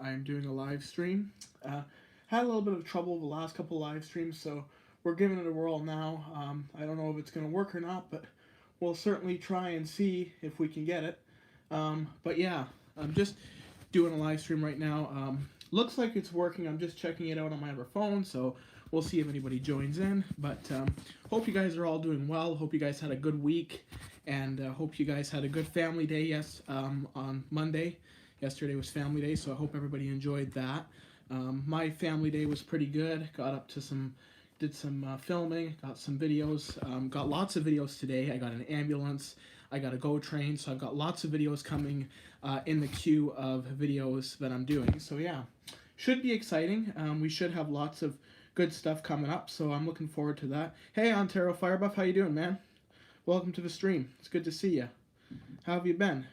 I'm doing a live stream. Had a little bit of trouble with the last couple live streams, so we're giving it a whirl now. I don't know if it's going to work or not, but we'll certainly try and see if we can get it. But yeah, I'm just doing a live stream right now. Looks like it's working. I'm just checking it out on my other phone, so we'll see if anybody joins in. But hope you guys are all doing well. Hope you guys had a good week, and hope you guys had a good family day. On Monday. Yesterday was family day, so I hope everybody enjoyed that. My family day was pretty good. Did some filming, got some videos, got lots of videos today. I got an ambulance, I got a GO train, so I've got lots of videos coming in the queue of videos that I'm doing. So yeah, should be exciting. We should have lots of good stuff coming up, so I'm looking forward to that. Hey, Ontario Firebuff, how you doing, man? Welcome to the stream. It's good to see you. How have you been?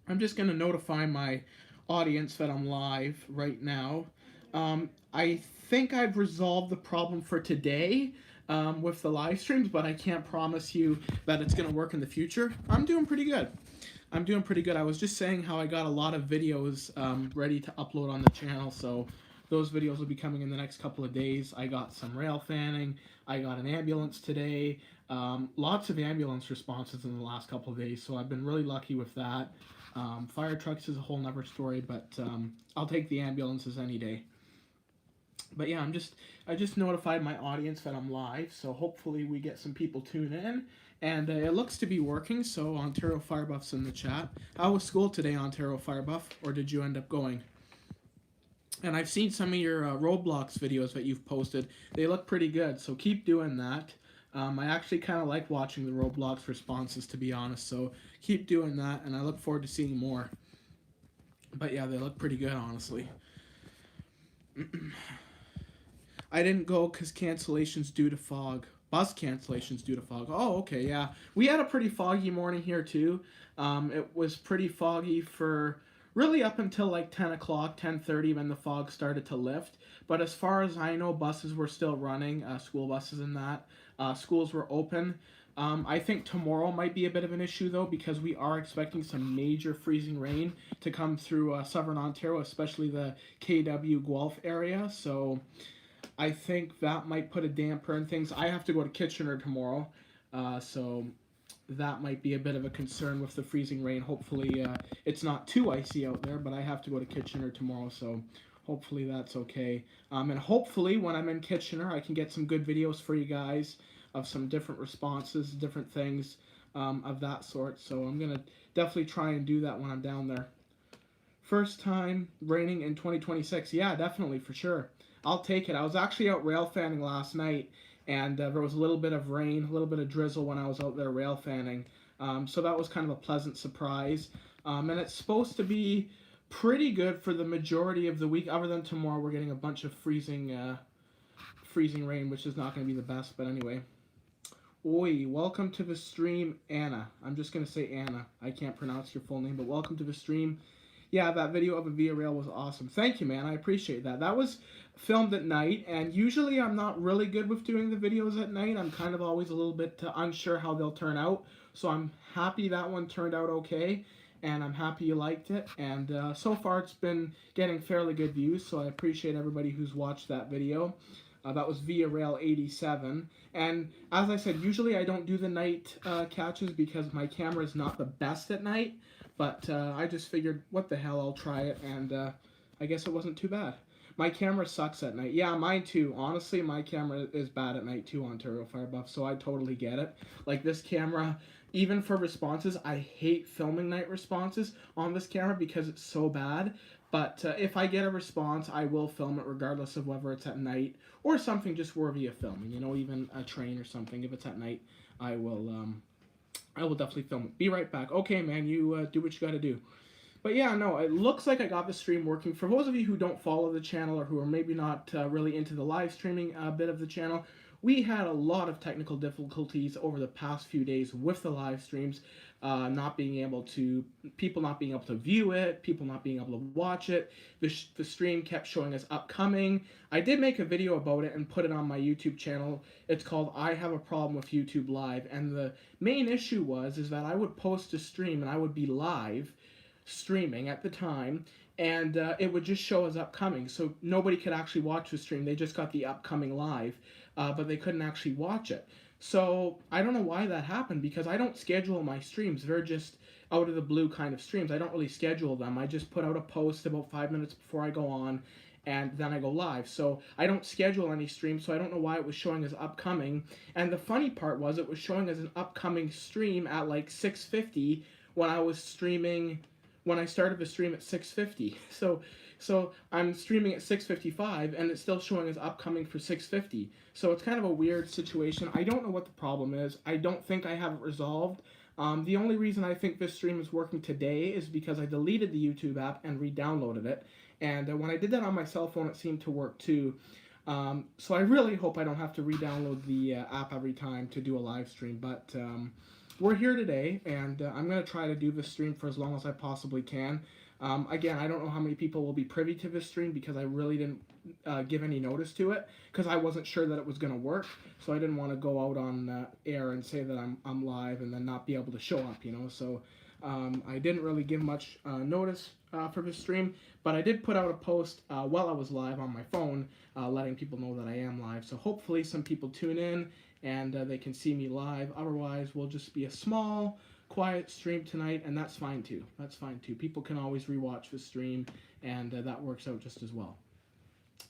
I'm just going to notify my audience that I'm live right now. I think I've resolved the problem for today with the live streams, but I can't promise you that it's going to work in the future. I'm doing pretty good. I was just saying how I got a lot of videos ready to upload on the channel, so those videos will be coming in the next couple of days. I got some rail fanning. I got an ambulance today. Lots of ambulance responses in the last couple of days, so I've been really lucky with that. Fire trucks is a whole nother story, but I'll take the ambulances any day. But yeah, I just notified my audience that I'm live, so hopefully we get some people tune in. And it looks to be working, so Ontario Firebuff's in the chat. How was school today, Ontario Firebuff, or did you end up going? And I've seen some of your Roblox videos that you've posted. They look pretty good, so keep doing that. I actually kind of like watching the Roblox responses, to be honest, so keep doing that, and I look forward to seeing more. But yeah, they look pretty good, honestly. I didn't go because cancellations due to fog. Bus cancellations due to fog. Oh, okay, yeah. We had a pretty foggy morning here, too. It was pretty foggy for really up until like 10 o'clock, 10:30 when the fog started to lift. But as far as I know, buses were still running, school buses and that. Schools were open. I think tomorrow might be a bit of an issue, though, because we are expecting some major freezing rain to come through southern Ontario, especially the KW Guelph area. So I think that might put a damper in things. I have to go to Kitchener tomorrow, so that might be a bit of a concern with the freezing rain. Hopefully it's not too icy out there, but I have to go to Kitchener tomorrow, so hopefully that's okay. And hopefully when I'm in Kitchener, I can get some good videos for you guys of some different responses, different things of that sort. So I'm going to definitely try and do that when I'm down there. First time raining in 2026. Yeah, definitely, for sure. I'll take it. I was actually out rail fanning last night, and there was a little bit of rain, a little bit of drizzle when I was out there rail fanning. So that was kind of a pleasant surprise. And it's supposed to be pretty good for the majority of the week. Other than tomorrow, we're getting a bunch of freezing rain, which is not going to be the best. But anyway. Oi, welcome to the stream, Anna. I'm just going to say Anna. I can't pronounce your full name, but welcome to the stream. Yeah, that video of a Via Rail was awesome. Thank you, man. I appreciate that. That was filmed at night, and usually I'm not really good with doing the videos at night. I'm kind of always a little bit unsure how they'll turn out, so I'm happy that one turned out okay, and I'm happy you liked it, and so far it's been getting fairly good views, so I appreciate everybody who's watched that video. That was Via Rail 87. And as I said, usually I don't do the night catches because my camera is not the best at night. But I just figured, what the hell, I'll try it. And I guess it wasn't too bad. My camera sucks at night. Yeah, mine too. Honestly, my camera is bad at night too, Ontario Firebuff. So I totally get it. Like this camera, even for responses, I hate filming night responses on this camera because it's so bad. But if I get a response, I will film it regardless of whether it's at night or something just worthy of filming. You know, even a train or something. If it's at night, I will definitely film it. Be right back. Okay, man, you do what you got to do. But yeah, no, it looks like I got the stream working. For those of you who don't follow the channel or who are maybe not really into the live streaming bit of the channel, we had a lot of technical difficulties over the past few days with the live streams. People not being able to view it, people not being able to watch it. The stream kept showing us upcoming. I did make a video about it and put it on my YouTube channel. It's called I Have a Problem with YouTube Live. And the main issue is that I would post a stream and I would be live streaming at the time, and it would just show as upcoming. So nobody could actually watch the stream. They just got the upcoming live, but they couldn't actually watch it. So I don't know why that happened because I don't schedule my streams. They're just out of the blue kind of streams. I don't really schedule them. I just put out a post about 5 minutes before I go on, and then I go live. So I don't schedule any streams, so I don't know why it was showing as upcoming. And the funny part was it was showing as an upcoming stream at like 6:50 when I was streaming when I started the stream at 6:50. So I'm streaming at 6:55 and it's still showing as upcoming for 6:50. So it's kind of a weird situation. I don't know what the problem is. I don't think I have it resolved. The only reason I think this stream is working today is because I deleted the YouTube app and re-downloaded it. And when I did that on my cell phone, it seemed to work too. So I really hope I don't have to re-download the app every time to do a live stream. But we're here today, and I'm going to try to do this stream for as long as I possibly can. Again, I don't know how many people will be privy to this stream because I really didn't give any notice to it because I wasn't sure that it was going to work. So I didn't want to go out on air and say that I'm live and then not be able to show up, you know. So I didn't really give much notice for this stream, but I did put out a post while I was live on my phone letting people know that I am live. So hopefully some people tune in and they can see me live. Otherwise, we'll just be a small, quiet stream tonight, and that's fine too. That's fine too. People can always rewatch the stream, and that works out just as well.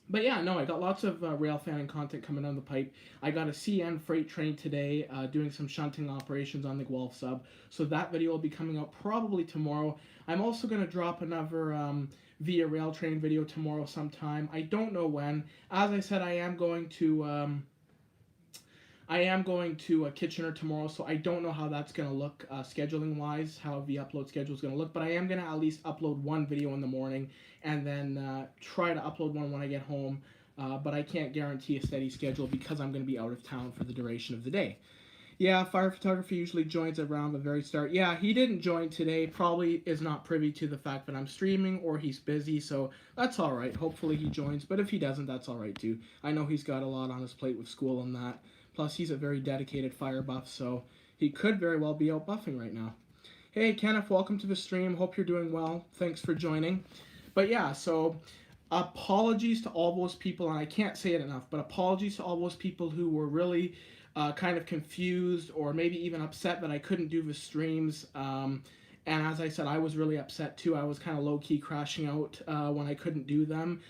But yeah, no, I got lots of rail fanning content coming down the pipe. I got a CN freight train today doing some shunting operations on the Guelph sub. So that video will be coming out probably tomorrow. I'm also going to drop another via rail train video tomorrow sometime. I don't know when. As I said, I am going to Kitchener tomorrow, so I don't know how that's going to look scheduling-wise, how the upload schedule is going to look, but I am going to at least upload one video in the morning and then try to upload one when I get home, but I can't guarantee a steady schedule because I'm going to be out of town for the duration of the day. Yeah, Fire Photography usually joins around the very start. Yeah, he didn't join today, probably is not privy to the fact that I'm streaming or he's busy, so that's alright. Hopefully he joins, but if he doesn't, that's alright too. I know he's got a lot on his plate with school and that. Plus, he's a very dedicated fire buff, so he could very well be out buffing right now. Hey, Kenneth, welcome to the stream. Hope you're doing well. Thanks for joining. But yeah, so apologies to all those people, and I can't say it enough, but apologies to all those people who were really kind of confused or maybe even upset that I couldn't do the streams. And as I said, I was really upset too. I was kind of low-key crashing out when I couldn't do them.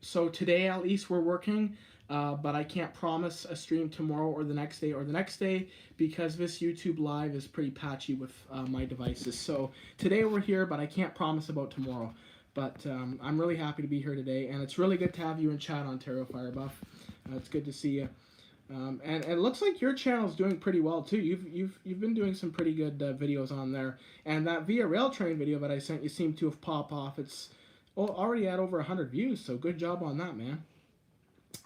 So today, at least, we're working. But I can't promise a stream tomorrow or the next day because this YouTube Live is pretty patchy with my devices. So today we're here, but I can't promise about tomorrow. But I'm really happy to be here today, and it's really good to have you in chat, Ontario Firebuff. It's good to see you. And it looks like your channel's doing pretty well too. You've been doing some pretty good videos on there, and that Via Rail Train video that I sent you seemed to have popped off. It's already at over 100 views, so good job on that, man.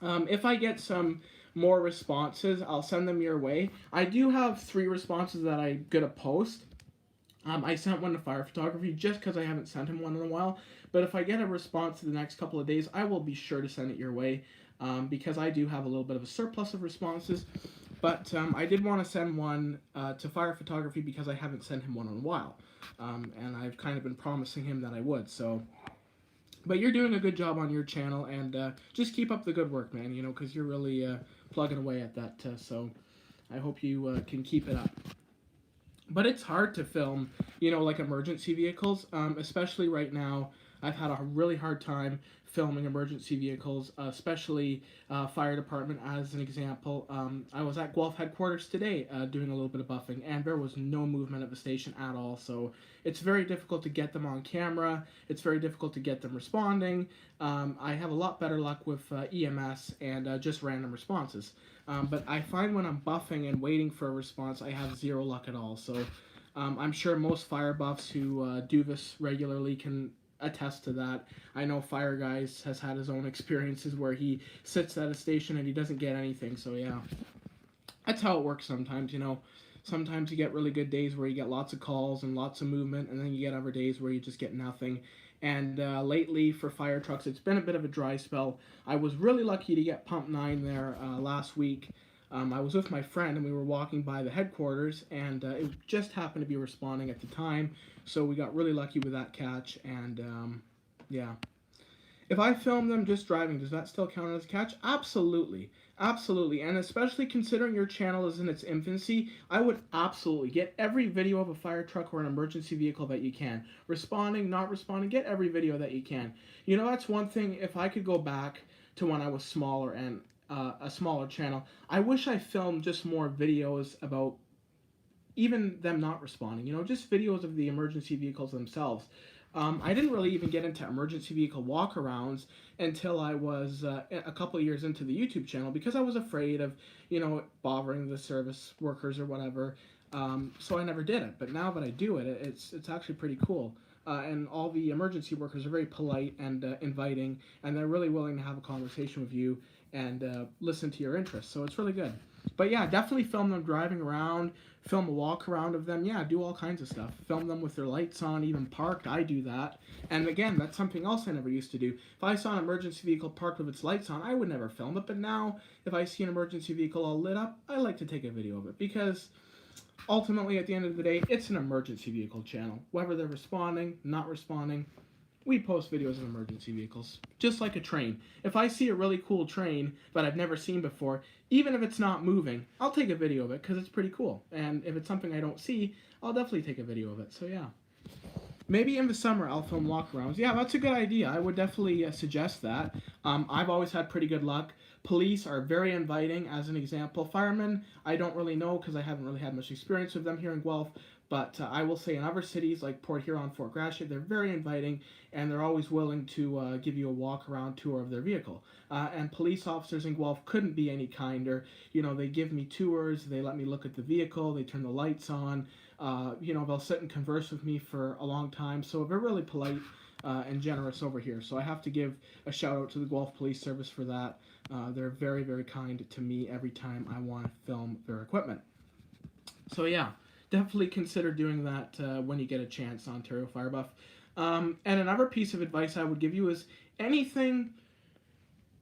If I get some more responses, I'll send them your way. I do have 3 responses that I'm going to post. I sent one to Fire Photography just because I haven't sent him one in a while. But if I get a response in the next couple of days, I will be sure to send it your way because I do have a little bit of a surplus of responses. But I did want to send one to Fire Photography because I haven't sent him one in a while. And I've kind of been promising him that I would, so... But you're doing a good job on your channel, and just keep up the good work, man, you know, because you're really plugging away at that, so I hope you can keep it up. But it's hard to film, you know, like emergency vehicles, especially right now. I've had a really hard time filming emergency vehicles, especially fire department as an example. I was at Guelph headquarters today doing a little bit of buffing, and there was no movement at the station at all, so it's very difficult to get them on camera. It's very difficult to get them responding. I have a lot better luck with EMS and just random responses. But I find when I'm buffing and waiting for a response, I have zero luck at all. So I'm sure most fire buffs who do this regularly can attest to that. I know Fire Guys has had his own experiences where he sits at a station and he doesn't get anything. So yeah, that's how it works sometimes, you know. Sometimes you get really good days where you get lots of calls and lots of movement, and then you get other days where you just get nothing. And lately for fire trucks, it's been a bit of a dry spell. I was really lucky to get Pump 9 there last week. I was with my friend and we were walking by the headquarters, and it just happened to be responding at the time, so we got really lucky with that catch. And yeah, if I film them just driving, does that still count as a catch? Absolutely. Absolutely. And especially considering your channel is in its infancy, I would absolutely get every video of a fire truck or an emergency vehicle that you can. Responding, not responding, get every video that you can. You know, that's one thing, if I could go back to when I was smaller and a smaller channel, I wish I filmed just more videos about even them not responding, you know, just videos of the emergency vehicles themselves. I didn't really even get into emergency vehicle walkarounds until I was a couple of years into the YouTube channel because I was afraid of, you know, bothering the service workers or whatever. So I never did it. But now that I do it, it's actually pretty cool. And all the emergency workers are very polite and inviting, and they're really willing to have a conversation with you and listen to your interests. So it's really good. But yeah, definitely film them driving around, film a walk around of them. Yeah, do all kinds of stuff. Film them with their lights on, even parked. I do that. And again, that's something else I never used to do. If I saw an emergency vehicle parked with its lights on, I would never film it. But now, if I see an emergency vehicle all lit up, I like to take a video of it because ultimately, at the end of the day, it's an emergency vehicle channel. Whether they're responding, not responding, we post videos of emergency vehicles, just like a train. If I see a really cool train that I've never seen before, even if it's not moving, I'll take a video of it because it's pretty cool. And if it's something I don't see, I'll definitely take a video of it. So yeah. Maybe in the summer I'll film walkarounds. Yeah, that's a good idea. I would definitely suggest that. I've always had pretty good luck. Police are very inviting, as an example. Firemen, I don't really know because I haven't really had much experience with them here in Guelph. But I will say in other cities like Port Huron, Fort Gratiot, they're very inviting and they're always willing to give you a walk-around tour of their vehicle. And police officers in Guelph couldn't be any kinder. You know, they give me tours, they let me look at the vehicle, they turn the lights on. You know, they'll sit and converse with me for a long time. So they're really polite and generous over here. So I have to give a shout out to the Guelph Police Service for that. They're very, very kind to me every time I want to film their equipment. So yeah, definitely consider doing that when you get a chance, Ontario Fire Buff. And another piece of advice I would give you is anything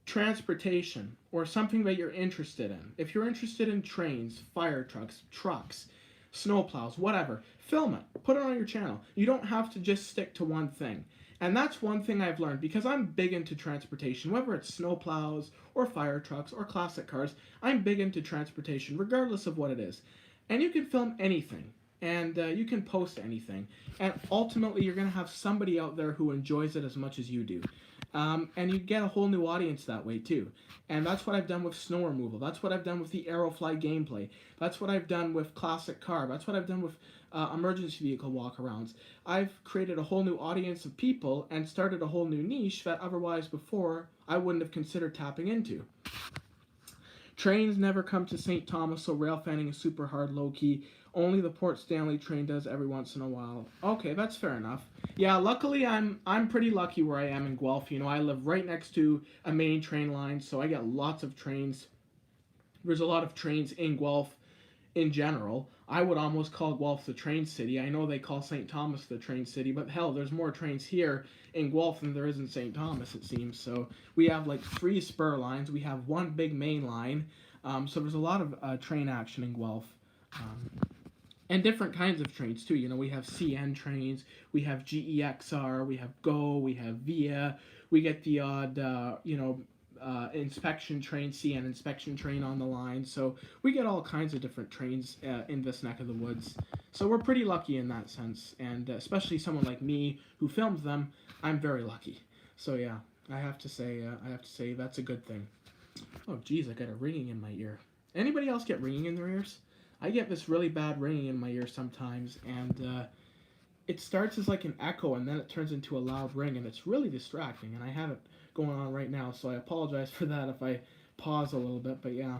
transportation or something that you're interested in. If you're interested in trains, fire trucks, snowplows, whatever, film it. Put it on your channel. You don't have to just stick to one thing. And that's one thing I've learned because I'm big into transportation, whether it's snowplows or fire trucks or classic cars. I'm big into transportation, regardless of what it is. And you can film anything, and you can post anything. And ultimately, you're going to have somebody out there who enjoys it as much as you do. And you get a whole new audience that way, too. And that's what I've done with snow removal. That's what I've done with the Aerofly gameplay. That's what I've done with classic car. That's what I've done with emergency vehicle walkarounds. I've created a whole new audience of people and started a whole new niche that otherwise before I wouldn't have considered tapping into. Trains never come to St. Thomas, so rail fanning is super hard, low-key. Only the Port Stanley train does every once in a while. Okay, that's fair enough. Yeah, luckily I'm pretty lucky where I am in Guelph. You know, I live right next to a main train line, so I get lots of trains. There's a lot of trains in Guelph in general. I would almost call Guelph the train city. I know they call St. Thomas the train city, but hell, there's more trains here in Guelph than there is in St. Thomas, it seems. So we have like 3 spur lines. We have 1 big main line. So there's a lot of train action in Guelph. And different kinds of trains too. You know, we have CN trains, we have GEXR, we have GO, we have VIA. We get the odd, inspection train, CN inspection train on the line. So we get all kinds of different trains in this neck of the woods. So we're pretty lucky in that sense, and especially someone like me who films them, I'm very lucky. So yeah, I have to say that's a good thing. Oh geez, I got a ringing in my ear. Anybody else get ringing in their ears? I get this really bad ringing in my ear sometimes, and it starts as like an echo, and then it turns into a loud ring, and it's really distracting, and I have it going on right now, so I apologize for that if I pause a little bit, but yeah.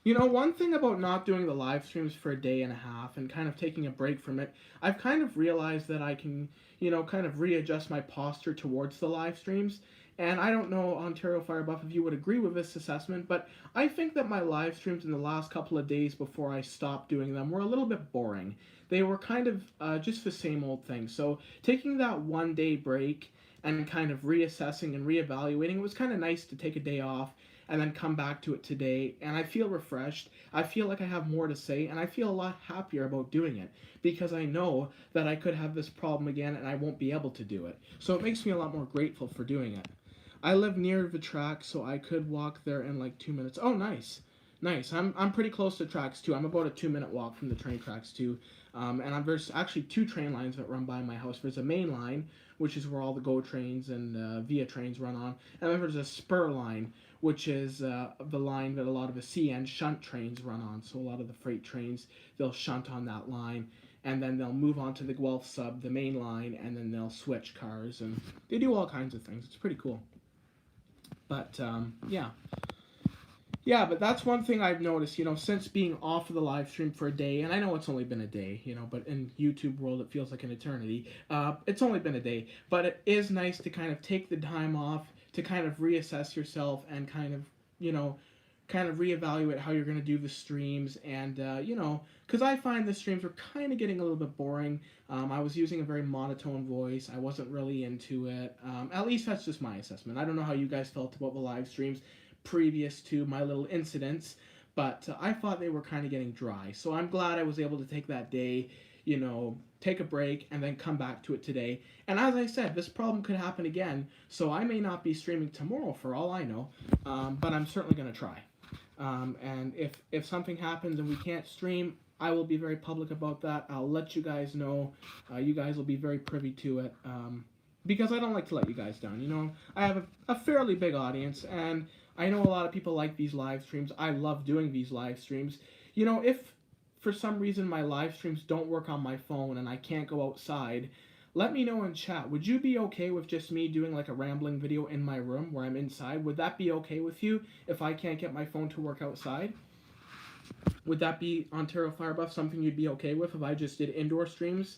You know, one thing about not doing the live streams for a day and a half and kind of taking a break from it, I've kind of realized that I can, you know, kind of readjust my posture towards the live streams. And I don't know, Ontario Fire Buff, if you would agree with this assessment, but I think that my live streams in the last couple of days before I stopped doing them were a little bit boring. They were kind of just the same old thing. So taking that 1 day break and kind of reassessing and reevaluating, it was kind of nice to take a day off and then come back to it today, and I feel refreshed. I feel like I have more to say, and I feel a lot happier about doing it because I know that I could have this problem again and I won't be able to do it. So it makes me a lot more grateful for doing it. I live near the track, so I could walk there in like 2 minutes. Oh, nice. Nice. I'm pretty close to tracks too. I'm about a 2 minute walk from the train tracks too. There's actually two train lines that run by my house. There's a main line, which is where all the GO trains and Via trains run on, and then there's a spur line, which is the line that a lot of the CN shunt trains run on. So a lot of the freight trains, they'll shunt on that line, and then they'll move on to the Guelph sub, the main line, and then they'll switch cars, and they do all kinds of things. It's pretty cool. But yeah. Yeah, but that's one thing I've noticed, since being off of the live stream for a day, and I know it's only been a day, but in YouTube world it feels like an eternity. It's only been a day, but it is nice to kind of take the time off to kind of reassess yourself and kind of, reevaluate how you're going to do the streams, and, because I find the streams were kind of getting a little bit boring. I was using a very monotone voice. I wasn't really into it. At least that's just my assessment. I don't know how you guys felt about the live streams previous to my little incidents, but I thought they were kind of getting dry. So I'm glad I was able to take that day, take a break, and then come back to it today. And as I said, this problem could happen again, so I may not be streaming tomorrow for all I know, but I'm certainly going to try. And if something happens and we can't stream, I will be very public about that. I'll let you guys know. You guys will be very privy to it. Because I don't like to let you guys down. I have a fairly big audience, and I know a lot of people like these live streams. I love doing these live streams. If for some reason my live streams don't work on my phone and I can't go outside, let me know in chat. Would you be okay with just me doing like a rambling video in my room where I'm inside? Would that be okay with you if I can't get my phone to work outside? Would that be, Ontario Firebuff, something you'd be okay with if I just did indoor streams?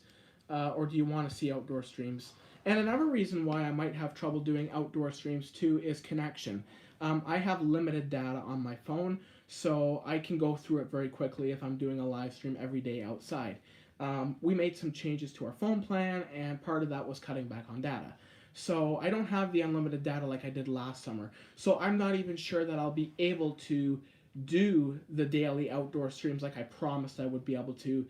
Or do you want to see outdoor streams? And another reason why I might have trouble doing outdoor streams too is connection. I have limited data on my phone, so I can go through it very quickly if I'm doing a live stream every day outside. We made some changes to our phone plan, and part of that was cutting back on data. So I don't have the unlimited data like I did last summer. So I'm not even sure that I'll be able to do the daily outdoor streams like I promised I would be able to.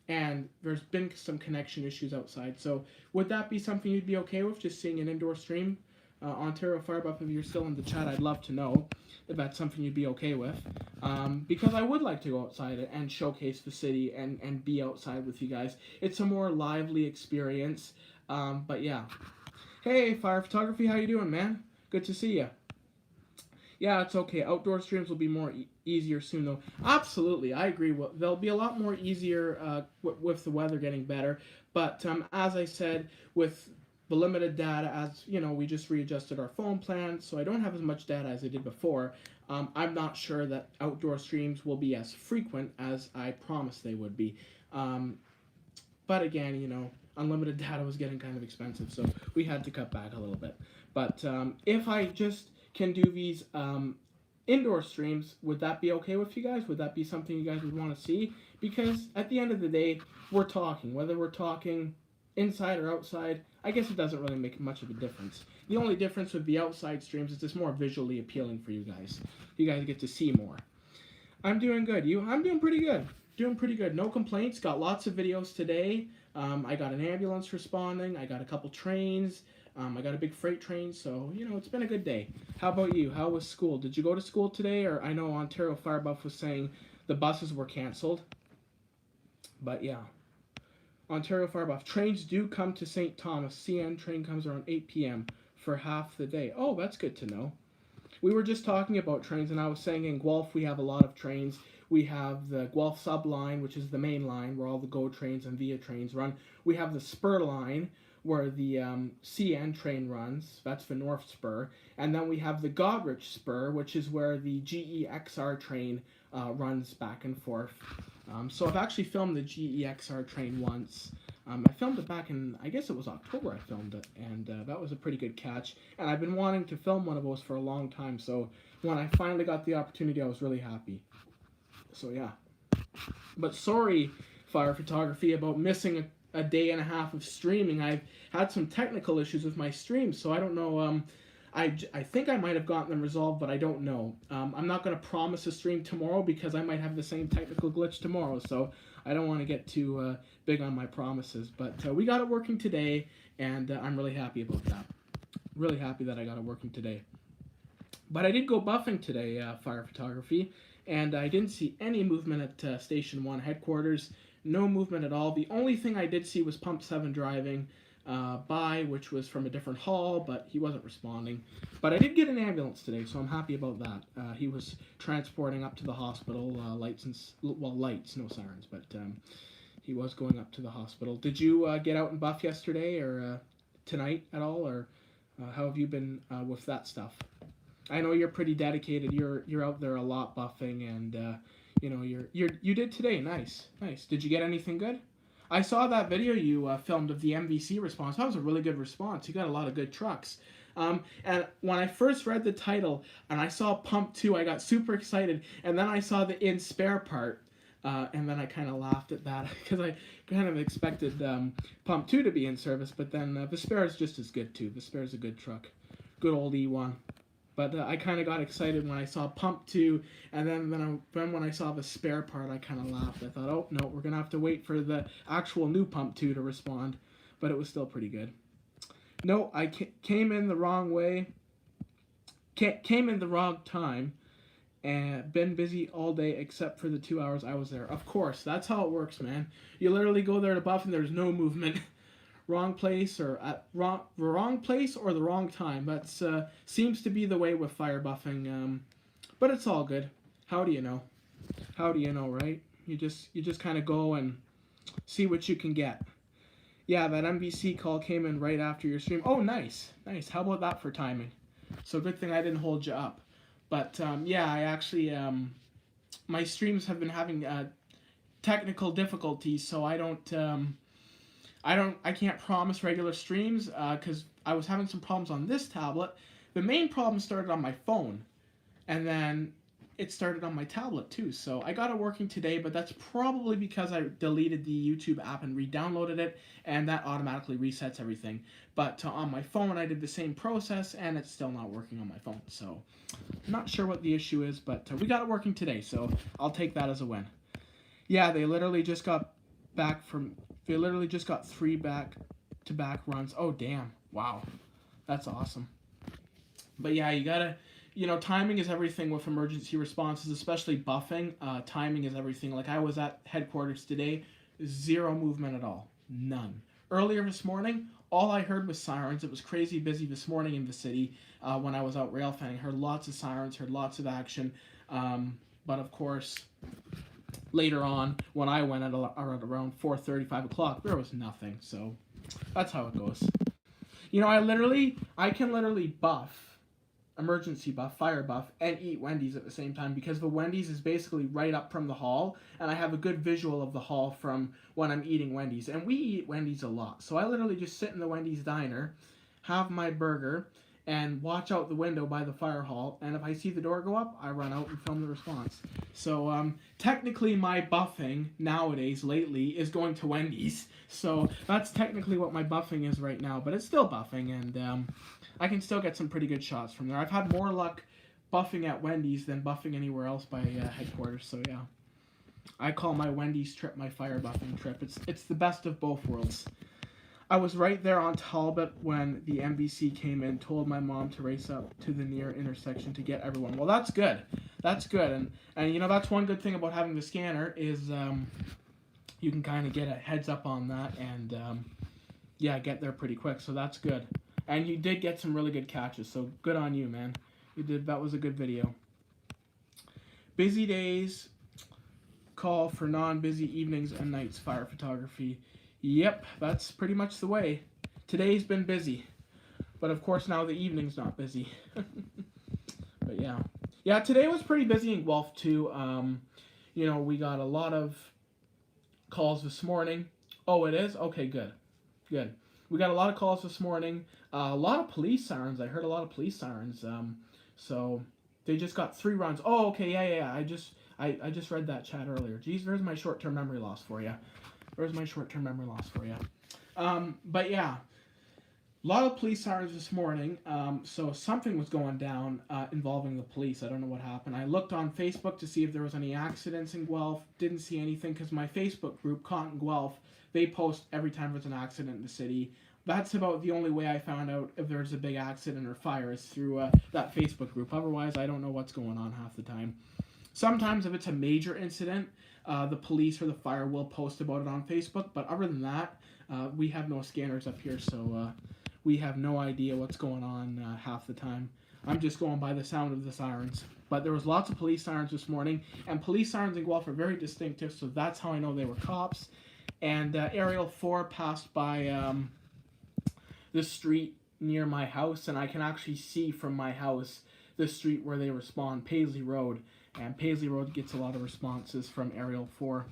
And there's been some connection issues outside. So would that be something you'd be okay with, just seeing an indoor stream? Ontario Firebuff, if you're still in the chat, I'd love to know if that's something you'd be okay with. Because I would like to go outside and showcase the city and be outside with you guys. It's a more lively experience. But yeah. Hey, Fire Photography, how you doing, man? Good to see you. Yeah, it's okay. Outdoor streams will be more easier soon, though. Absolutely, I agree. They'll be a lot more easier with the weather getting better. But as I said, with the limited data, as we just readjusted our phone plan, so I don't have as much data as I did before. I'm not sure that outdoor streams will be as frequent as I promised they would be. But again, unlimited data was getting kind of expensive, so we had to cut back a little bit. But if I just can do these indoor streams, would that be okay with you guys? Would that be something you guys would want to see? Because at the end of the day, we're talking. Whether we're talking inside or outside, I guess it doesn't really make much of a difference. The only difference with the outside streams is it's more visually appealing for you guys. You guys get to see more. I'm doing good. I'm doing pretty good. Doing pretty good. No complaints. Got lots of videos today. I got an ambulance responding. I got a couple trains. I got a big freight train, so, it's been a good day. How about you? How was school? Did you go to school today? Or I know Ontario Firebuff was saying the buses were canceled. But, yeah. Ontario Firebuff. Trains do come to St. Thomas. CN train comes around 8 p.m. for half the day. Oh, that's good to know. We were just talking about trains, and I was saying in Guelph we have a lot of trains. We have the Guelph sub line, which is the main line, where all the GO trains and Via trains run. We have the spur line, where the CN train runs. That's the North Spur. And then we have the Godrich Spur, which is where the GEXR train runs back and forth. So I've actually filmed the GEXR train once. I filmed it back in, I guess it was October I filmed it, and that was a pretty good catch. And I've been wanting to film one of those for a long time, so when I finally got the opportunity, I was really happy. So yeah. But sorry, Fire Photography, about missing a day and a half of streaming. I've had some technical issues with my stream, so I don't know. I think I might have gotten them resolved, but I don't know. I'm not going to promise a stream tomorrow because I might have the same technical glitch tomorrow, so I don't want to get too big on my promises. But we got it working today, and I'm really happy about that. Really happy that I got it working today. But I did go buffing today, fire photography, and I didn't see any movement at Station 1 headquarters. No movement at all. The only thing I did see was Pump 7 driving by, which was from a different hall, but he wasn't responding. But I did get an ambulance today, so I'm happy about that. He was transporting up to the hospital, lights, no sirens, but he was going up to the hospital. Did you get out and buff yesterday or tonight at all, or how have you been with that stuff? I know you're pretty dedicated. You're out there a lot buffing, and you did today. Nice. Did you get anything good? I saw that video you filmed of the MVC response. That was a really good response. You got a lot of good trucks. And when I first read the title and I saw Pump 2, I got super excited. And then I saw the in spare part, and then I kind of laughed at that because I kind of expected Pump 2 to be in service. But then the spare is just as good too. The spare is a good truck, good old E1. But I kind of got excited when I saw Pump 2, and then when I saw the spare part, I kind of laughed. I thought, oh, no, we're going to have to wait for the actual new Pump 2 to respond. But it was still pretty good. No, I came in the wrong way. Came in the wrong time, and been busy all day except for the 2 hours I was there. Of course, that's how it works, man. You literally go there to buff, and there's no movement. Wrong place or at wrong place or the wrong time. That's seems to be the way with fire buffing. But it's all good. How do you know? How do you know, right? You just kind of go and see what you can get. Yeah, that MVC call came in right after your stream. Oh, nice. How about that for timing? So good thing I didn't hold you up. But yeah, I actually my streams have been having technical difficulties, so I can't promise regular streams because I was having some problems on this tablet. The main problem started on my phone, and then it started on my tablet too. So I got it working today, but that's probably because I deleted the YouTube app and re-downloaded it, and that automatically resets everything. But on my phone, I did the same process, and it's still not working on my phone. So I'm not sure what the issue is, but we got it working today, so I'll take that as a win. Yeah, they literally just got 3 back-to-back runs. Oh, damn. Wow. That's awesome. But yeah, you gotta, timing is everything with emergency responses, especially buffing. Timing is everything. Like, I was at headquarters today, 0 movement at all. None. Earlier this morning, all I heard was sirens. It was crazy busy this morning in the city when I was out rail fanning. Heard lots of sirens, heard lots of action. But of course, later on, when I went at around 4:30, 5 o'clock, there was nothing. So that's how it goes. I can literally buff, emergency buff, fire buff, and eat Wendy's at the same time because the Wendy's is basically right up from the hall, and I have a good visual of the hall from when I'm eating Wendy's. And we eat Wendy's a lot. So I literally just sit in the Wendy's diner, have my burger, and watch out the window by the fire hall, and if I see the door go up, I run out and film the response. So technically my buffing nowadays, lately, is going to Wendy's. So that's technically what my buffing is right now, but it's still buffing, and I can still get some pretty good shots from there. I've had more luck buffing at Wendy's than buffing anywhere else by headquarters, so yeah. I call my Wendy's trip my fire buffing trip. It's the best of both worlds. I was right there on Talbot when the MVC came in, told my mom to race up to the near intersection to get everyone. Well, that's good. That's good. And that's one good thing about having the scanner is you can kind of get a heads up on that and, get there pretty quick. So that's good. And you did get some really good catches, so good on you, man. That was a good video. Busy days call for non-busy evenings and nights fire photography. Yep, that's pretty much the way. Today's been busy, but of course now the evening's not busy. But yeah, today was pretty busy in Guelph too. We got a lot of calls this morning. Oh, it is? Okay, good. We got a lot of calls this morning. A lot of police sirens. I heard a lot of police sirens. So they just got 3 runs. Oh, okay, yeah. I just read that chat earlier. Geez, there's my short-term memory loss for you. But yeah, A lot of police sirens this morning. So something was going down involving the police. I don't know what happened. I looked on Facebook to see if there was any accidents in Guelph. Didn't see anything because my Facebook group, Cotton Guelph, they post every time there's an accident in the city. That's about the only way I found out if there's a big accident or fire is through that Facebook group. Otherwise, I don't know what's going on half the time. Sometimes if it's a major incident, the police or the fire will post about it on Facebook. But other than that, we have no scanners up here, so we have no idea what's going on half the time. I'm just going by the sound of the sirens. But there was lots of police sirens this morning, and police sirens in Guelph are very distinctive, so that's how I know they were cops. And Aerial 4 passed by the street near my house, and I can actually see from my house the street where they respond, Paisley Road. And Paisley Road gets a lot of responses from Aerial 4.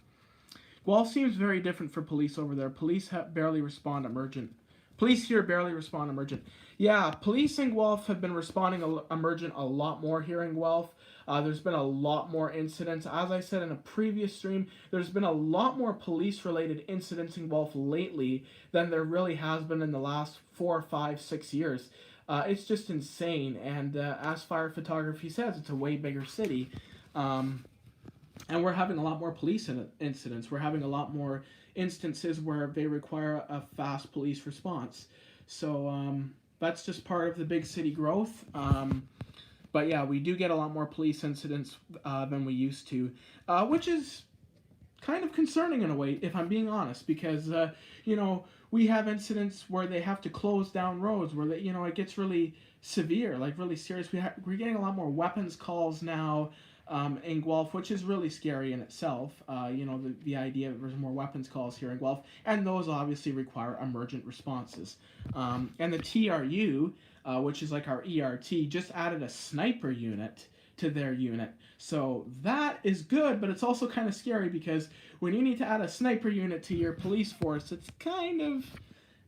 Guelph seems very different for police over there. Police barely respond emergent. Police here barely respond emergent. Yeah, police in Guelph have been responding emergent a lot more here in Guelph. There's been a lot more incidents. As I said in a previous stream, there's been a lot more police-related incidents in Guelph lately than there really has been in the last 4, 5, 6 years. It's just insane. And as Fire Photography says, it's a way bigger city. And we're having a lot more police incidents. We're having a lot more instances where they require a fast police response. So that's just part of the big city growth. But yeah, we do get a lot more police incidents than we used to, which is kind of concerning in a way, if I'm being honest, because, we have incidents where they have to close down roads, where it gets really severe, like really serious. We're getting a lot more weapons calls now in Guelph, which is really scary in itself. The idea that there's more weapons calls here in Guelph, and those obviously require emergent responses. And the TRU, which is like our ERT, just added a sniper unit to their unit. So that is good, but it's also kind of scary because when you need to add a sniper unit to your police force, it's kind of,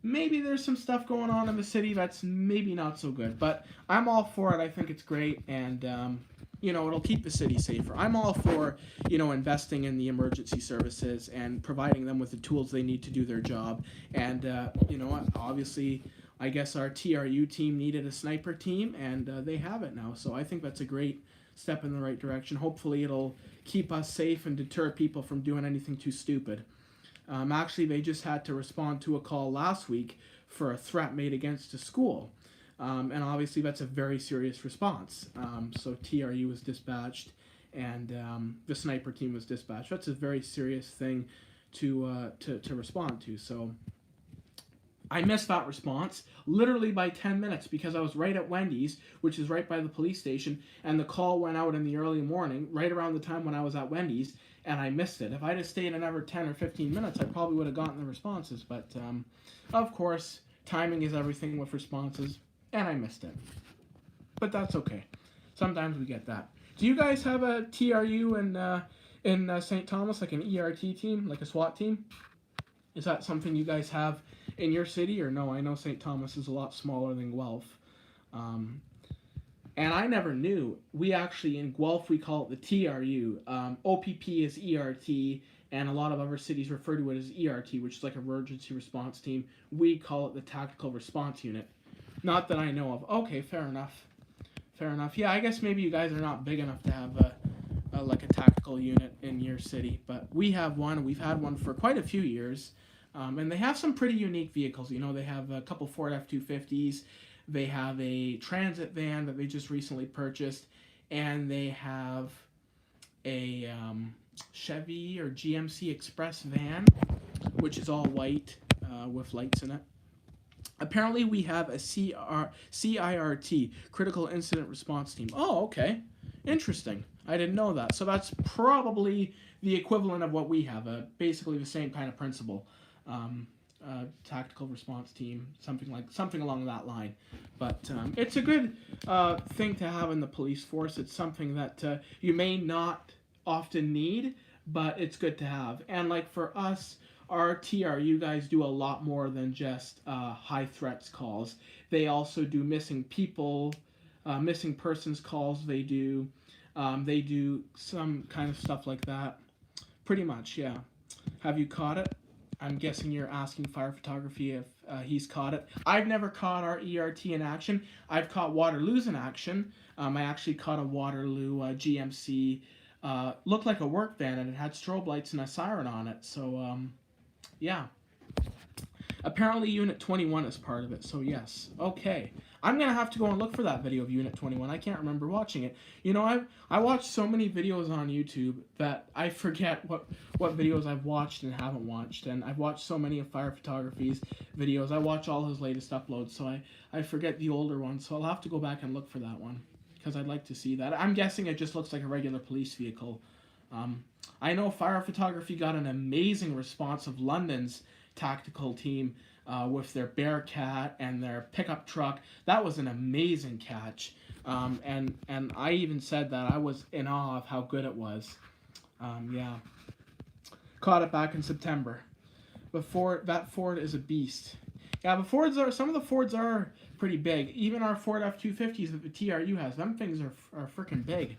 maybe there's some stuff going on in the city that's maybe not so good. But I'm all for it. I think it's great, and it'll keep the city safer. I'm all for, investing in the emergency services and providing them with the tools they need to do their job. And, obviously, I guess our TRU team needed a sniper team, and they have it now. So I think that's a great step in the right direction. Hopefully it'll keep us safe and deter people from doing anything too stupid. Actually, they just had to respond to a call last week for a threat made against a school. And obviously that's a very serious response. So TRU was dispatched, and the sniper team was dispatched. That's a very serious thing to respond to. So I missed that response literally by 10 minutes because I was right at Wendy's, which is right by the police station, and the call went out in the early morning, right around the time when I was at Wendy's, and I missed it. If I'd have stayed another 10 or 15 minutes, I probably would have gotten the responses. But, of course, timing is everything with responses, and I missed it. But that's okay. Sometimes we get that. Do you guys have a TRU in St. Thomas, like an ERT team, like a SWAT team? Is that something you guys have in your city, or no? I know St. Thomas is a lot smaller than Guelph. And I never knew. We actually, in Guelph, we call it the TRU. OPP is ERT, and a lot of other cities refer to it as ERT, which is like Emergency Response Team. We call it the Tactical Response Unit. Not that I know of. Okay, fair enough. Fair enough. Yeah, I guess maybe you guys are not big enough to have a tactical unit in your city, but we have one. We've had one for quite a few years. And they have some pretty unique vehicles. They have a couple Ford F-250s. They have a transit van that they just recently purchased. And they have a Chevy or GMC Express van, which is all white with lights in it. Apparently, we have a CIRT, Critical Incident Response Team. Oh, okay. Interesting. I didn't know that. So that's probably the equivalent of what we have, basically the same kind of principle. Tactical response team, something along that line. But it's a good thing to have in the police force. It's something that you may not often need, but it's good to have. And like for us, our TRU guys do a lot more than just high threats calls. They also do missing people, missing persons calls. They do some kind of stuff like that. Pretty much, yeah. Have you caught it? I'm guessing you're asking Fire Photography He's caught it. I've never caught our ERT in action. I've caught Waterloos in action. I actually caught a Waterloo GMC. Looked like a work van, and it had strobe lights and a siren on it. So, yeah. Apparently Unit 21 is part of it, so yes. Okay. I'm going to have to go and look for that video of Unit 21. I can't remember watching it. You know, I watch so many videos on YouTube that I forget what videos I've watched and haven't watched. And I've watched so many of Fire Photography's videos. I watch all his latest uploads, so I forget the older ones. So I'll have to go back and look for that one, because I'd like to see that. I'm guessing it just looks like a regular police vehicle. I know Fire Photography got an amazing response of London's tactical team with their Bearcat and their pickup truck. That was an amazing catch, and I even said that I was in awe of how good it was. Yeah, caught it back in September. Before that, Ford is a beast. Yeah, some of the Fords are pretty big. Even our Ford F-250s that the TRU has, them things are freaking big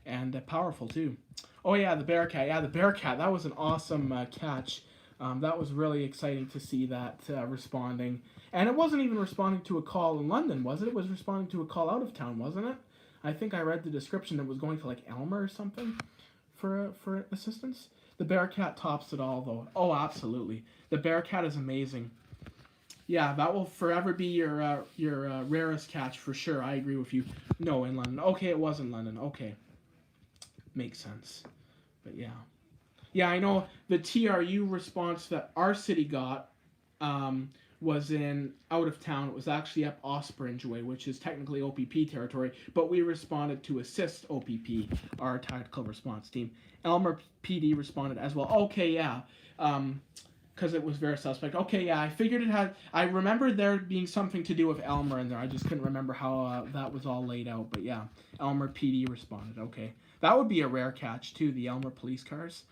and powerful too. Oh yeah, the Bearcat. Yeah, the Bearcat. That was an awesome catch. That was really exciting to see that responding. And it wasn't even responding to a call in London, was it? It was responding to a call out of town, wasn't it? I think I read the description that it was going to like Elmer or something for assistance. The Bearcat tops it all, though. Oh, absolutely. The Bearcat is amazing. Yeah, that will forever be your rarest catch for sure. I agree with you. No, in London. Okay, it was in London. Okay. Makes sense. But yeah. Yeah, I know the TRU response that our city got was in out of town. It was actually up Ospringe way, which is technically OPP territory, but we responded to assist OPP, our tactical response team. Elmer PD responded as well. Okay, yeah, because it was very suspect. Okay, yeah, I figured it had. I remember there being something to do with Elmer in there. I just couldn't remember how that was all laid out. But yeah, Elmer PD responded. Okay, that would be a rare catch too. The Elmer police cars.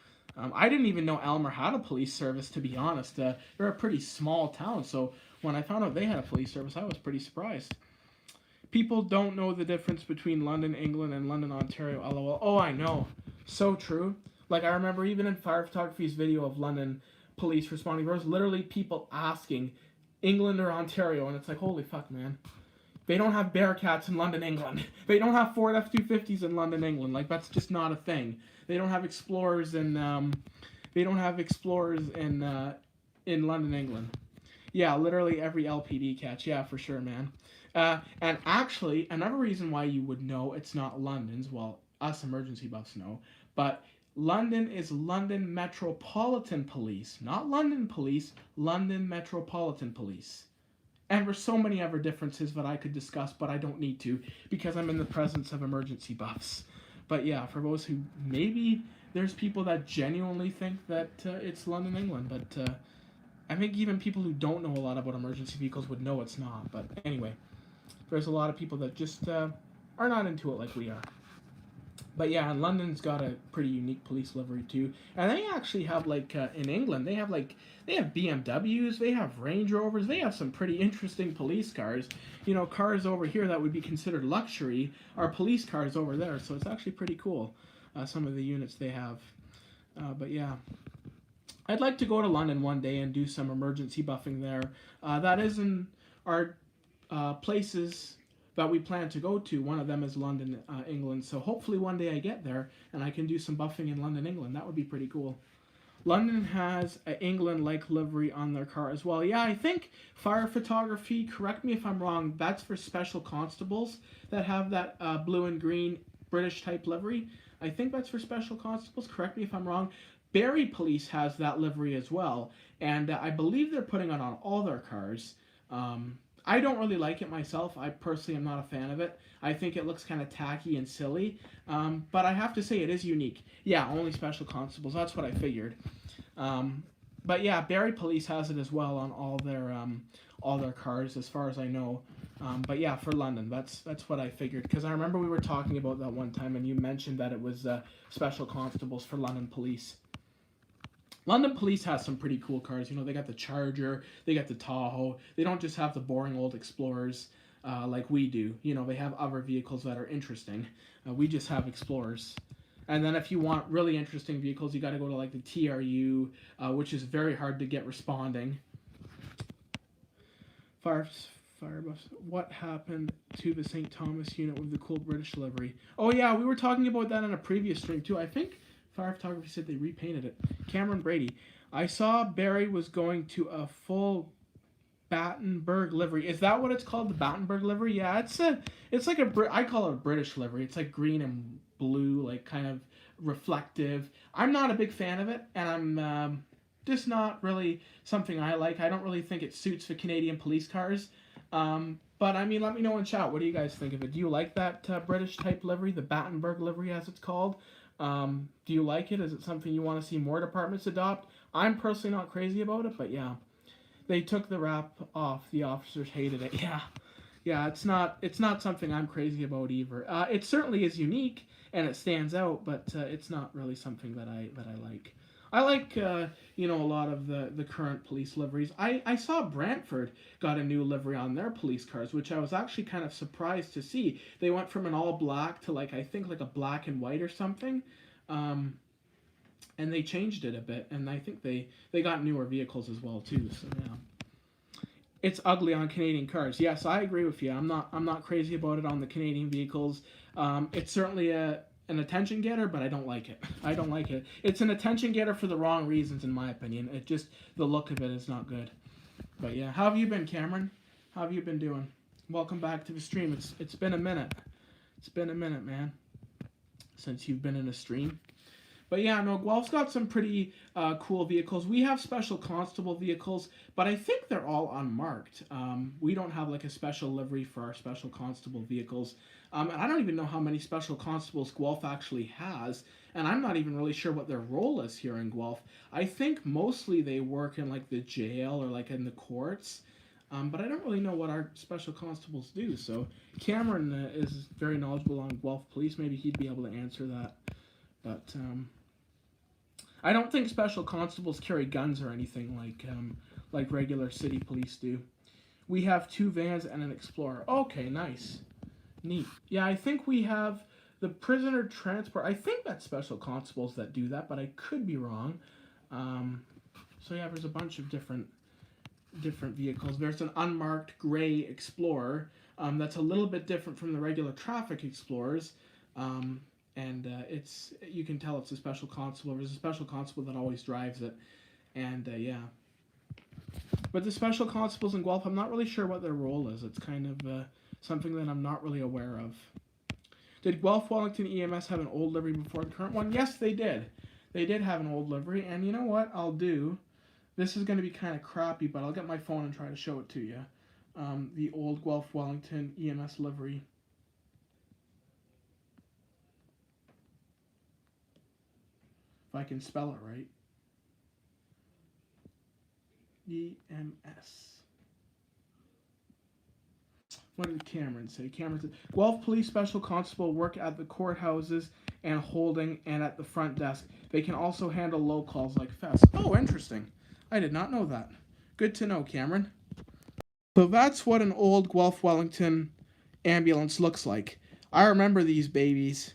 I didn't even know Elmer had a police service, to be honest. They're a pretty small town, so when I found out they had a police service, I was pretty surprised. People don't know the difference between London, England, and London, Ontario, lol. Oh, I know. So true. Like, I remember even in Fire Photography's video of London police responding, there was literally people asking England or Ontario, and it's like, holy fuck, man. They don't have Bearcats in London, England. They don't have Ford F-250s in London, England. Like, that's just not a thing. They don't have Explorers in in London, England. Yeah, literally every LPD catch. Yeah, for sure, man. And actually, another reason why you would know it's not London's, well, us emergency buffs know, but London is London Metropolitan Police, not London Police, London Metropolitan Police. And there's so many other differences that I could discuss, but I don't need to because I'm in the presence of emergency buffs. But yeah, for those who maybe there's people that genuinely think that it's London, England, but I think even people who don't know a lot about emergency vehicles would know it's not. But anyway, there's a lot of people that just are not into it like we are. But yeah, and London's got a pretty unique police livery too. And they actually have like in England, they have BMWs, they have Range Rovers, they have some pretty interesting police cars. You know, cars over here that would be considered luxury are police cars over there. So it's actually pretty cool, some of the units they have. But yeah, I'd like to go to London one day and do some emergency buffing there. That is in our places that we plan to go to. One of them is London, England. So hopefully one day I get there and I can do some buffing in London, England. That would be pretty cool. London has an England-like livery on their car as well. Yeah, I think Fire Photography, correct me if I'm wrong, that's for special constables that have that blue and green British-type livery. I think that's for special constables. Correct me if I'm wrong. Barrie Police has that livery as well. And I believe they're putting it on all their cars. I don't really like it myself. I personally am not a fan of it. I think it looks kind of tacky and silly. But I have to say it is unique. Yeah, only special constables. That's what I figured. But yeah, Barrie Police has it as well on all their cars, as far as I know. But yeah, for London, that's what I figured. Because I remember we were talking about that one time, and you mentioned that it was special constables for London Police. London Police has some pretty cool cars. You know, they got the Charger, they got the Tahoe. They don't just have the boring old Explorers like we do. You know, they have other vehicles that are interesting. We just have Explorers. And then if you want really interesting vehicles, you got to go to like the TRU, which is very hard to get responding. Fire, fire buffs. What happened to the St. Thomas unit with the cool British livery? Oh yeah, we were talking about that on a previous stream too. I think Fire Photography said they repainted it. Cameron Brady. I saw Barry was going to a full Battenberg livery. Is that what it's called? The Battenberg livery? Yeah, it's like I call it a British livery. It's like green and blue, like kind of reflective. I'm not a big fan of it, and I'm just not really something I like. I don't really think it suits the Canadian police cars. But I mean, let me know in chat. What do you guys think of it? Do you like that British type livery, the Battenberg livery as it's called? Do you like it? Is it something you want to see more departments adopt? I'm personally not crazy about it, but yeah. They took the wrap off. The officers hated it. Yeah, yeah. It's not something I'm crazy about either. It certainly is unique and it stands out, but it's not really something that I like. I like a lot of the current police liveries. I saw Brantford got a new livery on their police cars, which I was actually kind of surprised to see. They went from an all black to I think like a black and white or something. And they changed it a bit, and I think they got newer vehicles as well too. So yeah, it's ugly on Canadian cars. Yes, I agree with you. I'm not crazy about it on the Canadian vehicles. It's certainly an attention getter, but I don't like it. I don't like it. It's an attention getter for the wrong reasons, in my opinion. It just the look of it is not good. But yeah, how have you been, Cameron? How have you been doing? Welcome back to the stream. It's been a minute. It's been a minute, man, since you've been in a stream. But yeah, no, Guelph's got some pretty cool vehicles. We have special constable vehicles, but I think they're all unmarked. We don't have like a special livery for our special constable vehicles. And I don't even know how many special constables Guelph actually has. And I'm not even really sure what their role is here in Guelph. I think mostly they work in like the jail or like in the courts. But I don't really know what our special constables do. So Cameron is very knowledgeable on Guelph Police. Maybe he'd be able to answer that. But I don't think special constables carry guns or anything like regular city police do. We have 2 vans and an Explorer. Okay, nice. Neat. Yeah, I think we have the prisoner transport. I think that's special constables that do that, but I could be wrong. So yeah, there's a bunch of different vehicles. There's an unmarked gray Explorer that's a little bit different from the regular traffic Explorers. And you can tell it's a special constable. There's a special constable that always drives it, and yeah. But the special constables in Guelph, I'm not really sure what their role is. It's kind of something that I'm not really aware of. Did Guelph Wellington EMS have an old livery before the current one? Yes, they did. They did have an old livery, and you know what I'll do? This is going to be kind of crappy, but I'll get my phone and try to show it to you. The old Guelph Wellington EMS livery. If I can spell it right. EMS. What did Cameron say? Cameron said, Guelph Police Special Constable work at the courthouses and holding and at the front desk. They can also handle low calls like thefts. Oh, interesting. I did not know that. Good to know, Cameron. So that's what an old Guelph Wellington ambulance looks like. I remember these babies.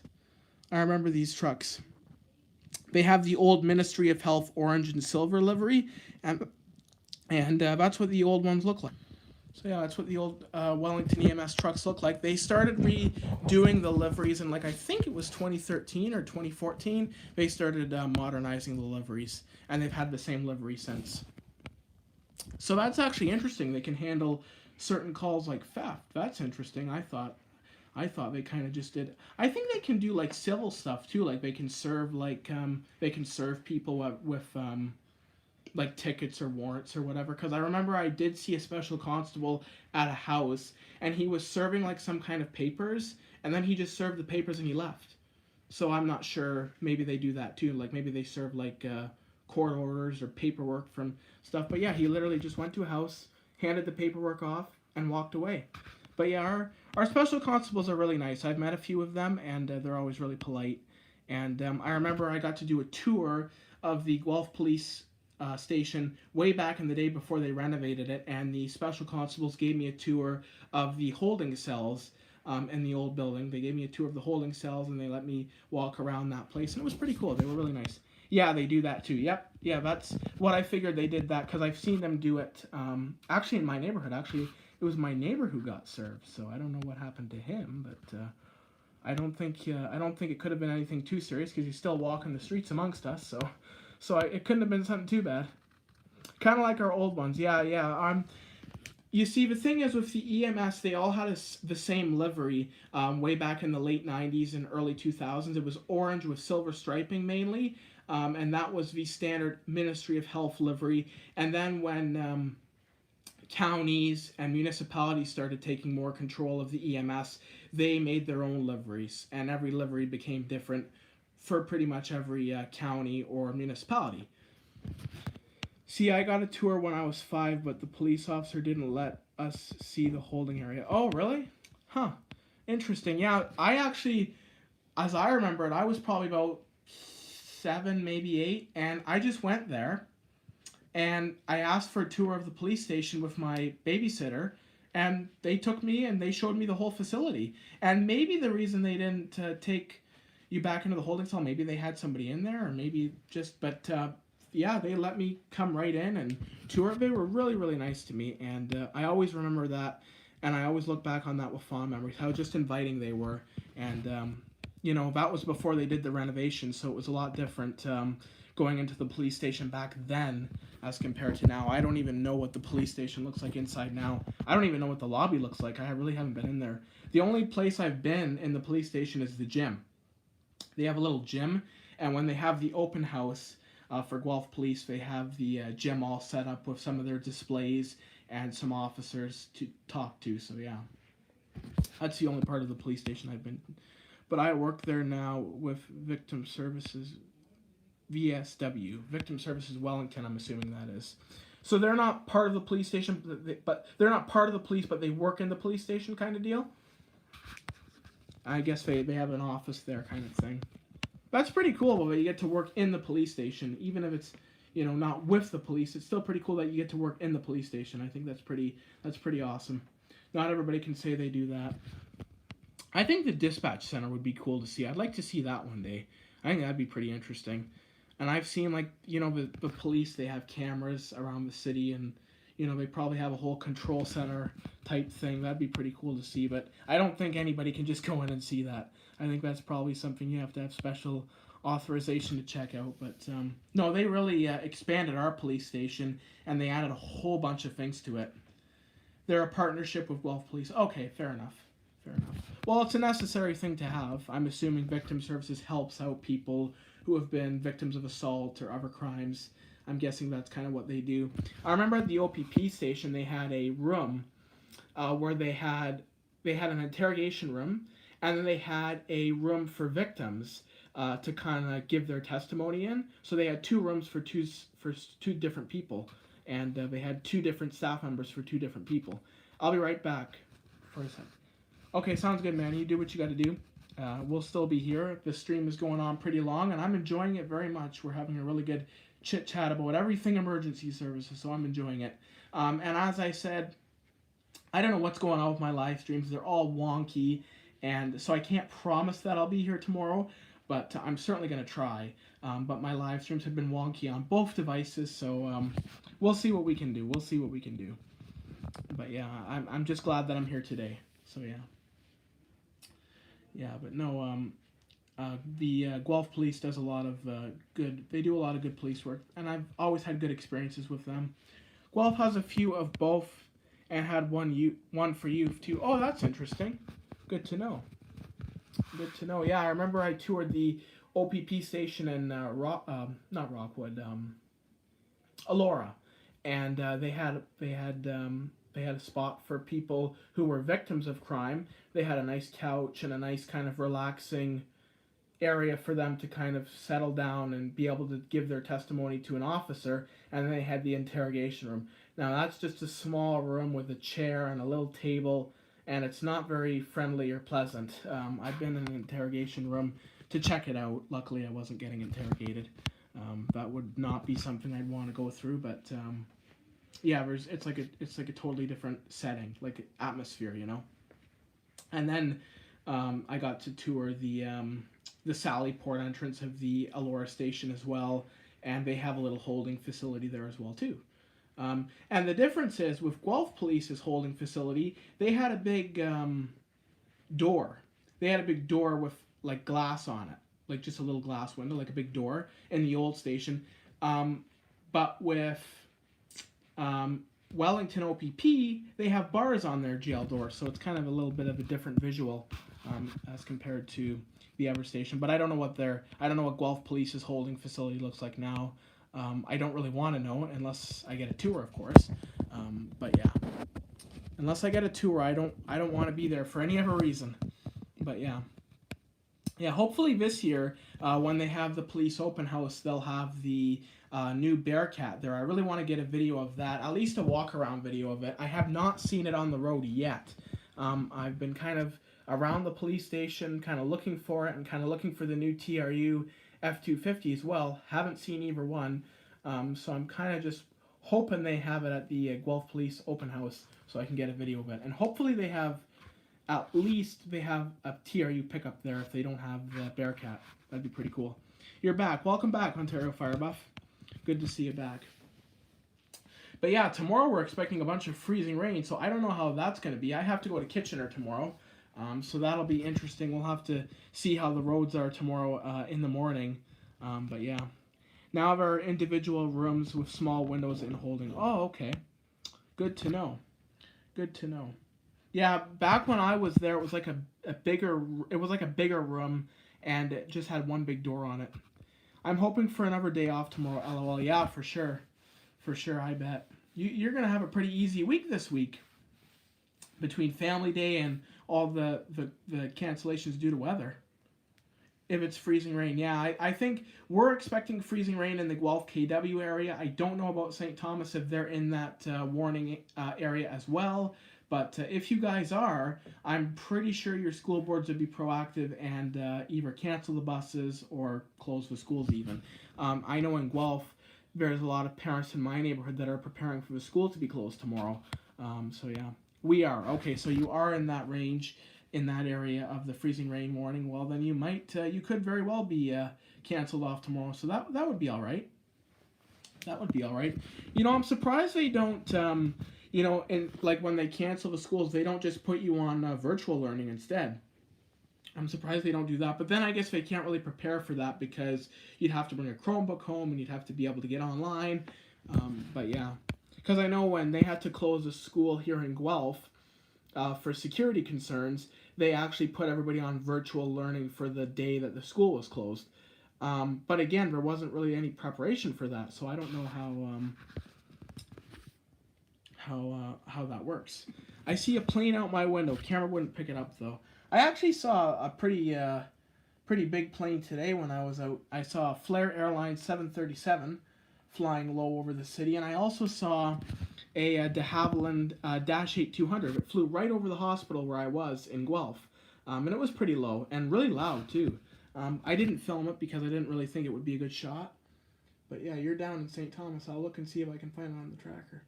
I remember these trucks. They have the old Ministry of Health orange and silver livery, and that's what the old ones look like. So yeah, that's what the old Wellington EMS trucks look like. They started redoing the liveries in I think it was 2013 or 2014. They started modernizing the liveries, and they've had the same livery since. So that's actually interesting. They can handle certain calls like theft. That's interesting. I thought they kind of just did. I think they can do civil stuff too. Like they can serve people with tickets or warrants or whatever. Because I remember I did see a special constable at a house, and he was serving some kind of papers, and then he just served the papers and he left. So I'm not sure. Maybe they do that too. Maybe they serve court orders or paperwork from stuff. But yeah, he literally just went to a house, handed the paperwork off, and walked away. But yeah, our special constables are really nice. I've met a few of them, and they're always really polite. And I remember I got to do a tour of the Guelph Police station way back in the day before they renovated it, and the special constables gave me a tour of the holding cells in the old building. They gave me a tour of the holding cells, and they let me walk around that place, and it was pretty cool. They were really nice. Yeah, they do that too. Yep. Yeah, that's what I figured they did that because I've seen them do it. Actually, in my neighborhood, actually, it was my neighbor who got served. So I don't know what happened to him, but I don't think it could have been anything too serious because he's still walking the streets amongst us. It couldn't have been something too bad. Kind of like our old ones. Yeah, yeah. You see, the thing is with the EMS, they all had the same livery way back in the late 90s and early 2000s. It was orange with silver striping mainly, and that was the standard Ministry of Health livery. And then when counties and municipalities started taking more control of the EMS, they made their own liveries, and every livery became different for pretty much every county or municipality. See, I got a tour when I was 5, but the police officer didn't let us see the holding area. Oh, really? Huh. Interesting. Yeah, I actually, as I remember it, I was probably about 7, maybe 8, and I just went there and I asked for a tour of the police station with my babysitter, and they took me and they showed me the whole facility. And maybe the reason they didn't take you back into the holding cell, maybe they had somebody in there, or maybe just, but yeah, they let me come right in and tour. They were really, really nice to me, and I always remember that, and I always look back on that with fond memories. How just inviting they were, and that was before they did the renovation, so it was a lot different going into the police station back then as compared to now. I don't even know what the police station looks like inside now. I don't even know what the lobby looks like. I really haven't been in there. The only place I've been in the police station is the gym. They have a little gym, and when they have the open house for Guelph Police, they have the gym all set up with some of their displays and some officers to talk to. So yeah, that's the only part of the police station I've been. But I work there now with Victim Services, VSW, Victim Services Wellington. I'm assuming that is. So they're not part of the police station, but they're not part of the police, but they work in the police station kind of deal. I guess they have an office there kind of thing. That's pretty cool, but you get to work in the police station, even if it's not with the police. It's still pretty cool that you get to work in the police station. I think that's pretty awesome. Not everybody can say they do that. I think the dispatch center would be cool to see. I'd like to see that one day. I think that'd be pretty interesting. And I've seen the police, they have cameras around the city, and they probably have a whole control center type thing. That'd be pretty cool to see, but I don't think anybody can just go in and see that. I think that's probably something you have to have special authorization to check out. But no, they really expanded our police station, and they added a whole bunch of things to it. They're a partnership with Guelph Police. Okay, fair enough. Fair enough. Well, it's a necessary thing to have. I'm assuming Victim Services helps out people who have been victims of assault or other crimes. I'm guessing that's kind of what they do. I remember at the OPP station they had a room where they had an interrogation room, and then they had a room for victims to kind of give their testimony in. So they had 2 rooms for two different people, and they had 2 different staff members for 2 different people. I'll be right back for a second. Okay, sounds good, man. You do what you got to do. We'll still be here. The stream is going on pretty long, and I'm enjoying it very much. We're having a really good chit-chat about everything emergency services, so I'm enjoying it. And as I said, I don't know what's going on with my live streams. They're all wonky, and so I can't promise that I'll be here tomorrow, but I'm certainly going to try. But my live streams have been wonky on both devices, so we'll see what we can do. But yeah, I'm just glad that I'm here today. So yeah. Yeah, but no, the Guelph Police does a lot of they do a lot of good police work, and I've always had good experiences with them. Guelph has a few of both, and had one for youth too. Oh, that's interesting. Good to know. Good to know. Yeah, I remember I toured the OPP station in not Rockwood, Elora, and they had a spot for people who were victims of crime. They had a nice couch and a nice kind of relaxing area for them to kind of settle down and be able to give their testimony to an officer, and then they had the interrogation room. Now that's just a small room with a chair and a little table, and it's not very friendly or pleasant. I've been in an interrogation room to check it out. Luckily I wasn't getting interrogated. That would not be something I'd want to go through, but yeah, it's like a totally different setting, like atmosphere, And then I got to tour the the Sallyport entrance of the Elora station as well, and they have a little holding facility there as well too. And the difference is with Guelph Police's holding facility, they had a big door. They had a big door with like glass on it, like just a little glass window, like a big door in the old station. But with Wellington OPP, they have bars on their jail door, so it's kind of a little bit of a different visual as compared to the Ever station. But I don't know what Guelph Police's holding facility looks like now. I don't really want to know unless I get a tour, of course. But yeah, unless I get a tour, I don't want to be there for any other reason. But yeah. Hopefully this year, when they have the police open house, they'll have the new Bearcat there. I really want to get a video of that, at least a walk-around video of it. I have not seen it on the road yet. I've been kind of around the police station, kind of looking for it, and kind of looking for the new TRU F-250 as well. Haven't seen either one, so I'm kind of just hoping they have it at the Guelph Police open house so I can get a video of it. And hopefully they have at least they have a TRU pickup there if they don't have the Bearcat. That'd be pretty cool. You're back. Welcome back, Ontario Firebuff. Good to see you back. But yeah, tomorrow we're expecting a bunch of freezing rain, so I don't know how that's going to be. I have to go to Kitchener tomorrow, so that'll be interesting. We'll have to see how the roads are tomorrow in the morning. But yeah. Now have our individual rooms with small windows and holding. Oh, okay. Good to know. Good to know. Yeah, back when I was there, it was like a bigger room, and it just had one big door on it. I'm hoping for another day off tomorrow. LOL. Yeah, for sure, I bet. You're gonna have a pretty easy week this week, between Family Day and all the cancellations due to weather. If it's freezing rain, yeah, I think we're expecting freezing rain in the Guelph KW area. I don't know about St. Thomas if they're in that warning area as well. But if you guys are, I'm pretty sure your school boards would be proactive and either cancel the buses or close the schools even. I know in Guelph, there's a lot of parents in my neighborhood that are preparing for the school to be closed tomorrow. So yeah, we are. Okay, so you are in that range, in that area of the freezing rain warning. Well, then you could very well be canceled off tomorrow. So that would be all right. That would be all right. I'm surprised they don't... and like when they cancel the schools, they don't just put you on virtual learning instead. I'm surprised they don't do that. But then I guess they can't really prepare for that because you'd have to bring a Chromebook home and you'd have to be able to get online. But yeah, because I know when they had to close a school here in Guelph for security concerns, they actually put everybody on virtual learning for the day that the school was closed. But again, there wasn't really any preparation for that, so I don't know how that works. I see a plane out my window. Camera wouldn't pick it up though. I actually saw a pretty big plane today when I was out. I saw a Flair Airlines 737 flying low over the city, and I also saw a de Havilland Dash 8-200. It flew right over the hospital where I was in Guelph, and it was pretty low and really loud too. I didn't film it because I didn't really think it would be a good shot. But yeah, you're down in St. Thomas. I'll look and see if I can find it on the tracker.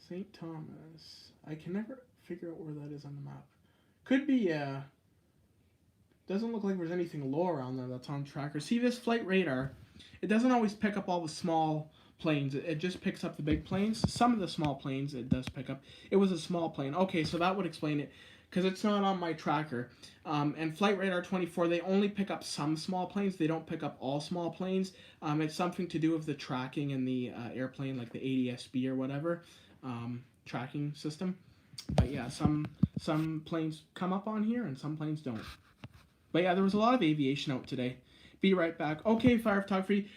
St. Thomas. I can never figure out where that is on the map. Could be, doesn't look like there's anything low around there that's on tracker. See this flight radar? It doesn't always pick up all the small planes. It just picks up the big planes. Some of the small planes it does pick up. It was a small plane. Okay, so that would explain it, because it's not on my tracker. And Flight Radar 24, they only pick up some small planes. They don't pick up all small planes. It's something to do with the tracking in the airplane, like the ADS-B or whatever. Tracking system. But yeah, some planes come up on here and some planes don't. But yeah, there was a lot of aviation out today. Be right back. Okay, Fire Photography,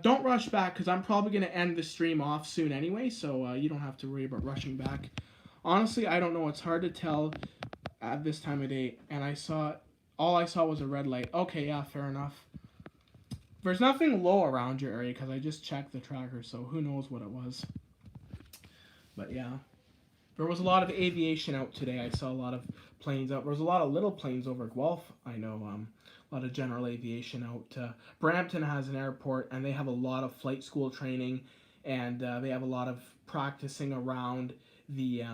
don't rush back because I'm probably going to end the stream off soon anyway, so you don't have to worry about rushing back. Honestly, I don't know. It's hard to tell at this time of day, and all I saw was a red light. Okay, yeah, fair enough. There's nothing low around your area because I just checked the tracker, so who knows what it was. But yeah, there was a lot of aviation out today. I saw a lot of planes out. There was a lot of little planes over Guelph. I know a lot of general aviation out. Brampton has an airport, and they have a lot of flight school training, and they have a lot of practicing around the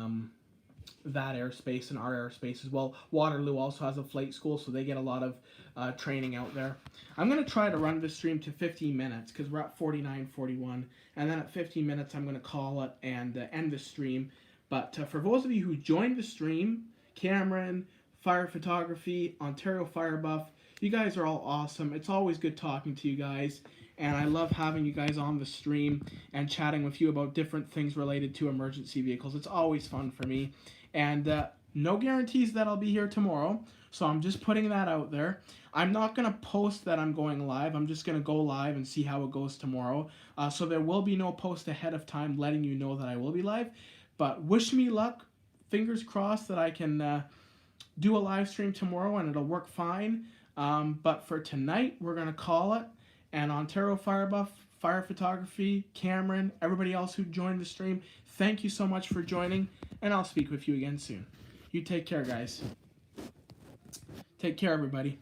that airspace and our airspace as well. Waterloo also has a flight school, so they get a lot of training out there. I'm going to try to run this stream to 15 minutes because we're at 49, 41. And then at 15 minutes, I'm going to call it and end the stream. But for those of you who joined the stream, Cameron, Fire Photography, Ontario Fire Buff, you guys are all awesome. It's always good talking to you guys. And I love having you guys on the stream and chatting with you about different things related to emergency vehicles. It's always fun for me. And no guarantees that I'll be here tomorrow, so I'm just putting that out there. I'm not going to post that I'm going live. I'm just going to go live and see how it goes tomorrow. So there will be no post ahead of time letting you know that I will be live. But wish me luck. Fingers crossed that I can do a live stream tomorrow and it'll work fine. But for tonight, we're going to call it. And Ontario Fire Buff, Fire Photography, Cameron, everybody else who joined the stream, thank you so much for joining, and I'll speak with you again soon. You take care, guys. Take care, everybody.